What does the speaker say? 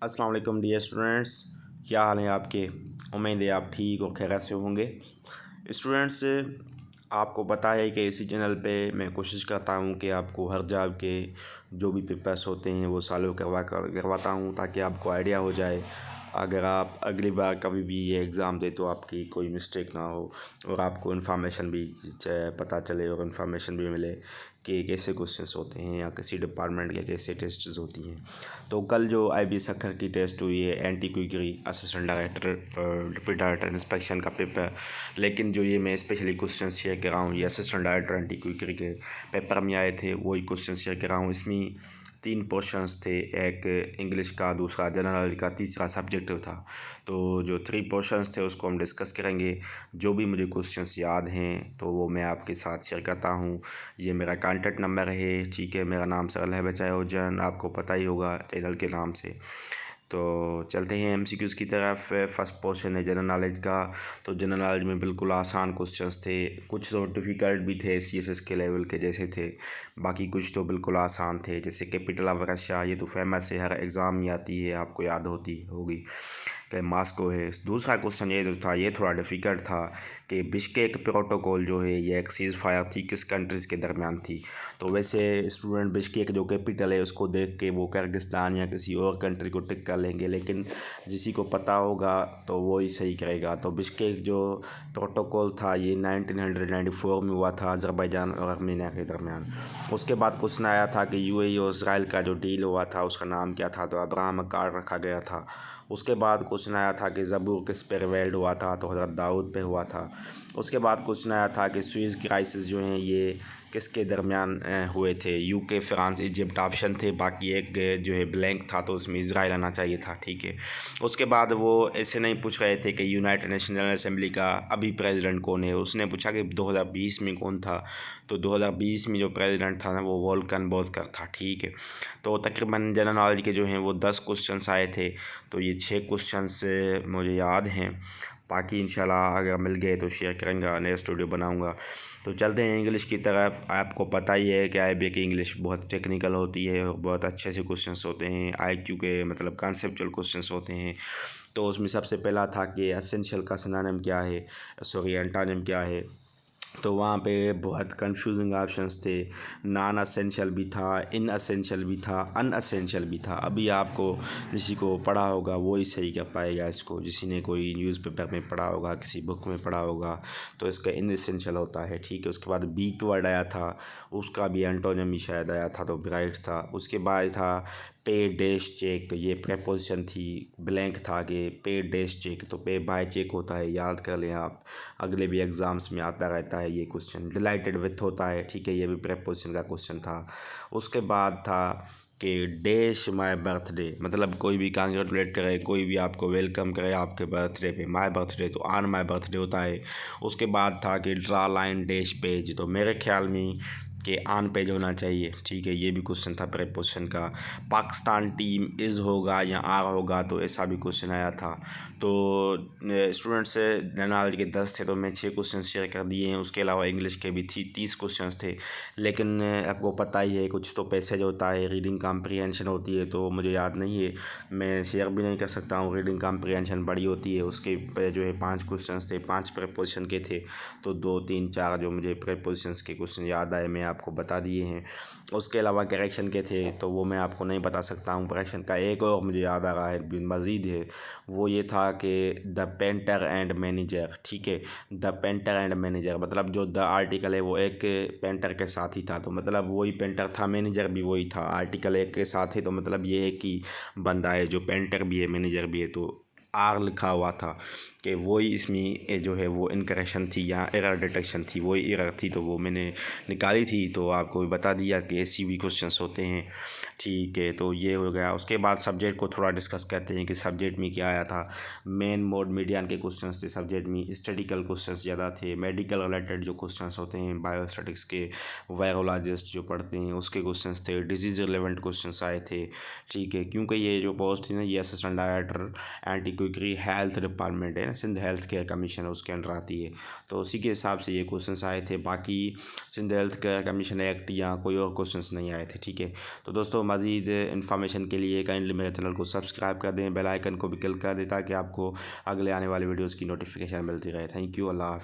अस्सलाम वालेकुम dear students. क्या हाल है आपके? उम्मीद है आप ठीक और खैरियत से होंगे। स्टूडेंट्स, आपको पता है कि इसी चैनल पे मैं कोशिश करता हूँ कि आपको हर जॉब के जो भी पेपर्स होते हैं वो सॉल्व करवाता हूँ ताकि आपको आइडिया हो जाए। अगर आप अगली बार कभी भी ये एग्ज़ाम दे तो आपकी कोई मिस्टेक ना हो और आपको इन्फॉर्मेशन भी पता चले और इन्फॉर्मेशन भी मिले कि कैसे क्वेश्चंस होते हैं या किसी डिपार्टमेंट के कैसे टेस्ट्स होती हैं। तो कल जो IBS अखर की टेस्ट हुई है anti quackery assistant director deputy director inspection का पेपर, लेकिन जो ये मैं स्पेशली क्वेश्चन शेयर कर रहा हूँ ये असिस्टेंट डायरेक्टर एंटी क्विकरी के पेपर में आए थे, वही क्वेश्चन शेयर कर रहा हूँ। इसमें 3 पोर्शंस थे, एक इंग्लिश का, दूसरा जनरल का, तीसरा सब्जेक्टिव था। तो जो 3 पोर्शंस थे उसको हम डिस्कस करेंगे। जो भी मुझे क्वेश्चंस याद हैं तो वो मैं आपके साथ शेयर करता हूँ। ये मेरा कॉन्टैक्ट नंबर है, ठीक है। मेरा नाम सरल है बचाओजन, आपको पता ही होगा चैनल के नाम से। तो चलते हैं MCQs की तरफ। फर्स्ट पोर्शन है जनरल नॉलेज का। तो जनरल नॉलेज में बिल्कुल आसान क्वेश्चंस थे, कुछ तो डिफ़िकल्ट भी थे, CSS के लेवल के जैसे थे, बाकी कुछ तो बिल्कुल आसान थे। जैसे कैपिटल ऑफ रशिया, ये तो फेमस है, हर एग्ज़ाम में आती है, आपको याद होती होगी कि मास्को है। दूसरा क्वेश्चन ये जो था ये थोड़ा डिफ़िकल्ट था कि बिश्केक प्रोटोकॉल जो है ये एक सीज़ फायर थी किस कंट्रीज़ के दरमियान थी। तो वैसे स्टूडेंट बिश्केक जो कैपिटल है उसको देख के वो किर्गिस्तान या किसी और कंट्री को टिक कर लेंगे, लेकिन जिसी को पता होगा तो वो ही सही करेगा। तो बिश्केक जो प्रोटोकॉल था ये 1994 में हुआ था अज़रबैजान और आर्मेनिया के दरमियान। उसके बाद क्वेश्चन आया था कि UAE और इसराइल का जो डील हुआ था उसका नाम क्या था, तो अब्राहम अकॉर्ड रखा गया था। उसके बाद क्वेश्चन आया था कि ज़बूर किस पे रिवेल्ड हुआ था, तो हज़रत दाऊद पे हुआ था। उसके बाद क्वेश्चन आया था कि स्विस क्राइसिस जो हैं ये किसके दरमियान हुए थे, UK, फ्रांस, इजिप्ट ऑप्शन थे, बाकी एक जो है ब्लैंक था तो उसमें इज़राइल आना चाहिए था, ठीक है। उसके बाद वो ऐसे नहीं पूछ रहे थे कि यूनाइटेड नेशनल असेंबली का अभी प्रेसिडेंट कौन है, उसने पूछा कि 2020 में कौन था। तो 2020 में जो प्रेसिडेंट था ना वो वोल्कन बोल्कर था, ठीक है। तो तकरीबन जनरल नॉलेज के जो हैं वो 10 क्वेश्चंस आए थे। तो ये 6 क्वेश्चंस मुझे याद हैं, बाकी इंशाल्लाह अगर मिल गए तो शेयर करेंगे, नेक्स्ट वीडियो बनाऊंगा। तो चलते हैं इंग्लिश की तरफ। आपको पता ही है कि IB की इंग्लिश बहुत टेक्निकल होती है और बहुत अच्छे से क्वेश्चंस होते हैं, IQ के मतलब कॉन्सेप्चुअल क्वेश्चंस होते हैं। तो उसमें सबसे पहला था कि एसेंशियल का सिनोनिम क्या है, सॉरी एंटोनिम क्या है। तो वहाँ पे बहुत कंफ्यूजिंग ऑप्शंस थे, नॉन असेंशियल भी था, इन असेंशियल भी था, अनअसेंशियल भी था। अभी आपको किसी को पढ़ा होगा वो ही सही कर पाएगा इसको, किसी ने कोई न्यूज़पेपर में पढ़ा होगा, किसी बुक में पढ़ा होगा, तो इसका इन असेंशियल होता है, ठीक है। उसके बाद बीट वर्ड आया था, उसका भी एंटोनिम ही शायद आया था, तो ब्राइट था। उसके बाद था पे डैश चेक, ये प्रेपोजिशन थी, ब्लैंक था कि पे डैश चेक, तो पे बाय चेक होता है, याद कर लें आप, अगले भी एग्ज़ाम्स में आता रहता है ये क्वेश्चन। डिलाइटेड विथ होता है, ठीक है, ये भी प्रेपोजिशन का क्वेश्चन था। उसके बाद था कि डैश माय बर्थडे, मतलब कोई भी कांग्रेचुलेट करे, कोई भी आपको वेलकम करे आपके बर्थडे पे, माय बर्थडे तो ऑन माय बर्थडे होता है। उसके बाद था कि ड्रा लाइन डैश पेज, तो मेरे ख्याल में कि ऑन पेज होना चाहिए, ठीक है, ये भी क्वेश्चन था प्रेपोजिशन का। पाकिस्तान टीम इज़ होगा या आर होगा, तो ऐसा भी क्वेश्चन आया था। तो स्टूडेंट्स जनरल नॉलेज के 10 थे तो मैं 6 क्वेश्चन शेयर कर दिए हैं। उसके अलावा इंग्लिश के भी 30 क्वेश्चन थे, लेकिन आपको पता ही है कुछ तो पैसेज होता है, रीडिंग कॉम्प्रिहेंशन होती है, तो मुझे याद नहीं है, मैं शेयर भी नहीं कर सकता हूँ। रीडिंग कॉम्प्रिहेंशन बड़ी होती है, उसके जो है 5 क्वेश्चन थे, 5 प्रेपोजिशन के थे, तो 2, 3, 4 जो मुझे प्रेपोजिशंस के क्वेश्चन याद आए मैं आपको बता दिए हैं। उसके अलावा करेक्शन के थे तो वो मैं आपको नहीं बता सकता हूँ। करेक्शन का एक और मुझे याद आ रहा है मज़ीद है, वो ये था कि द पेंटर एंड मैनेजर, ठीक है। द पेंटर एंड मैनेजर मतलब जो द आर्टिकल है वो एक पेंटर के साथ ही था, तो मतलब वही पेंटर था, मैनेजर भी वही था, आर्टिकल एक के साथ है, तो मतलब ये एक ही बंदा है जो पेंटर भी है मैनेजर भी है। तो आर लिखा हुआ था कि वही इसमें जो है वो इनकरेक्शन थी या एरर डिटेक्शन थी, वही एरर थी, तो वो मैंने निकाली थी, तो आपको भी बता दिया कि ऐसी भी क्वेश्चंस होते हैं, ठीक है। तो ये हो गया। उसके बाद सब्जेक्ट को थोड़ा डिस्कस करते हैं कि सब्जेक्ट में क्या आया था। मेन मोड मीडियन के क्वेश्चंस थे सब्जेक्ट में, स्टैटिकल क्वेश्चंस ज़्यादा थे, मेडिकल रिलेटेड जो क्वेश्चंस होते हैं, बायोस्टैटिक्स के वायरोलॉजिस्ट जो पढ़ते हैं उसके क्वेश्चंस थे, डिजीज़ रिलेवेंट क्वेश्चंस आए थे, ठीक है। क्योंकि ये जो पोस्ट थी ना ये असिस्टेंट डायरेक्टर एंटी क्योंकि हेल्थ डिपार्टमेंट है ना, सिंध हेल्थ केयर कमीशन है, उसके अंडर आती है। तो उसी के हिसाब से ये क्वेश्चंस आए थे, बाकी Sindh health care commission act या कोई और क्वेश्चंस नहीं आए थे। ठीक है, तो दोस्तों मज़ीद इन्फॉर्मेशन के लिए काइंडली मेरे चैनल को सब्सक्राइब कर दें, बेल आइकन को भी क्लिक कर दें ताकि आपको अगले आने वाले वीडियोज़ की नोटिफिकेशन मिलती रहे। थैंक यू, अल्लाह हाफ़िज़।